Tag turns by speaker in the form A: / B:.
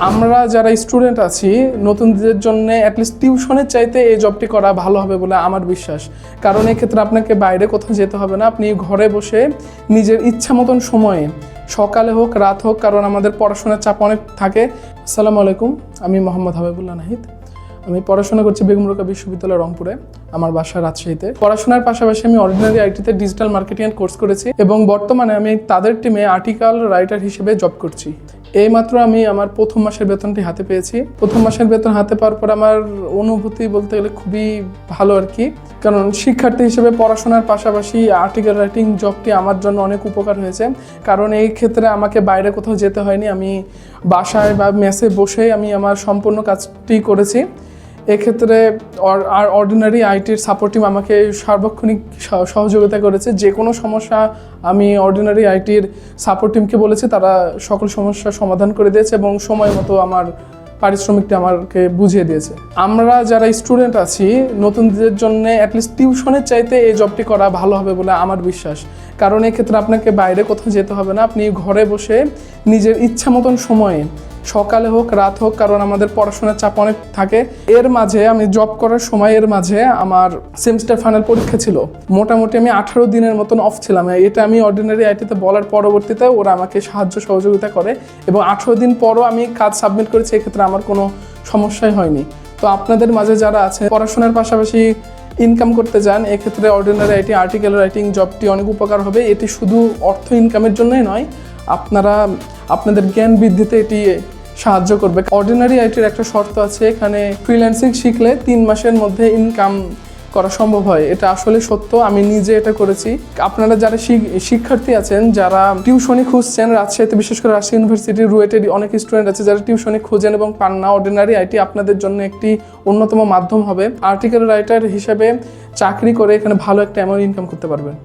A: আমরা যারা স্টুডেন্ট আছি নতুনদের জন্য অ্যাটলিস্ট টিউশনের চাইতে এই জবটি করা ভালো হবে বলে আমার বিশ্বাস। কারণ এক্ষেত্রে আপনাকে বাইরে কোথাও যেতে হবে না, আপনি ঘরে বসে নিজের ইচ্ছা মতন সময়ে, সকালে হোক রাত হোক, কারণ আমাদের পড়াশোনার চাপ অনেক থাকে। আসসালামু আলাইকুম, আমি মোহাম্মদ হাবিবুল্লাহ নাহিদ। আমি পড়াশোনা করছি বেগম রোকেয়া বিশ্ববিদ্যালয় রংপুরে, আমার বাসা রাজশাহীতে। পড়াশোনার পাশাপাশি আমি অর্ডিনারি আইটিতে ডিজিটাল মার্কেটিং কোর্স করেছি এবং বর্তমানে আমি তাদের টিমে আর্টিকেল রাইটার হিসেবে জব করছি। এইমাত্র আমি আমার প্রথম মাসের বেতনটি হাতে পেয়েছি। প্রথম মাসের বেতন হাতে পাওয়ার পর আমার অনুভূতি বলতে গেলে খুবই ভালো আর কি। কারণ শিক্ষার্থী হিসেবে পড়াশোনার পাশাপাশি আর্টিকেল রাইটিং জবটি আমার জন্য অনেক উপকার হয়েছে। কারণ এই ক্ষেত্রে আমাকে বাইরে কোথাও যেতে হয়নি, আমি বাসায় বা মেসে বসেই আমি আমার সম্পূর্ণ কাজটি করেছি। এক্ষেত্রে অর্ডিনারি আইটির সাপোর্ট টিম আমাকে সার্বক্ষণিক সহযোগিতা করেছে। যে কোনো সমস্যা আমি অর্ডিনারি আইটির সাপোর্ট টিমকে বলেছি, তারা সকল সমস্যার সমাধান করে দিয়েছে এবং সময় মতো আমার পারিশ্রমিকটি আমাকে বুঝিয়ে দিয়েছে। আমরা যারা স্টুডেন্ট আছি নতুনদের জন্য অ্যাটলিস্ট টিউশনের চাইতে এই জবটি করা ভালো হবে বলে আমার বিশ্বাস। কারণ এক্ষেত্রে আপনাকে বাইরে কোথাও যেতে হবে না, আপনি ঘরে বসে নিজের ইচ্ছা মতন সময়ে, সকালে হোক রাত হোক, কারণ আমাদের পড়াশোনার চাপ অনেক থাকে। এর মাঝে আমি জব করার সময়ের মাঝে আমার সেমিস্টার ফাইনাল পরীক্ষা ছিল। মোটামুটি আমি 18 দিনের মতন অফ ছিলাম। এটা আমি অর্ডিনারি আইটিতে বলার পরবর্তীতে ওরা আমাকে সহযোগিতা করে এবং 18 দিন পরও আমি কাজ সাবমিট করেছি। এক্ষেত্রে আমার কোনো সমস্যাই হয়নি। তো আপনাদের মাঝে যারা আছে পড়াশোনার পাশাপাশি ইনকাম করতে চান, এক্ষেত্রে অর্ডিনারি আইটি আর্টিকেল রাইটিং জবটি অনেক উপকার হবে। এটি শুধু অর্থ ইনকামের জন্যই নয়, আপনাদের জ্ঞান বৃদ্ধিতে এটি সাহায্য করবে। অর্ডিনারি আইটির একটা শর্ত আছে, এখানে ফ্রিল্যান্সিং শিখলে 3 মাসের মধ্যে ইনকাম করা সম্ভব হয়। এটা আসলে সত্য, আমি নিজে এটা করেছি। আপনারা যারা শিক্ষার্থী আছেন, যারা টিউশনি খুঁজছেন, রাজশাহীতে বিশেষ করে রাজশাহী ইউনিভার্সিটি রুয়েটের অনেক স্টুডেন্ট আছে যারা টিউশনি খুঁজেন এবং পান না, অর্ডিনারি আইটি আপনাদের জন্য একটি অন্যতম মাধ্যম হবে। আর্টিকেল রাইটার হিসেবে চাকরি করে এখানে ভালো একটা অ্যামাউন্ট ইনকাম করতে পারবেন।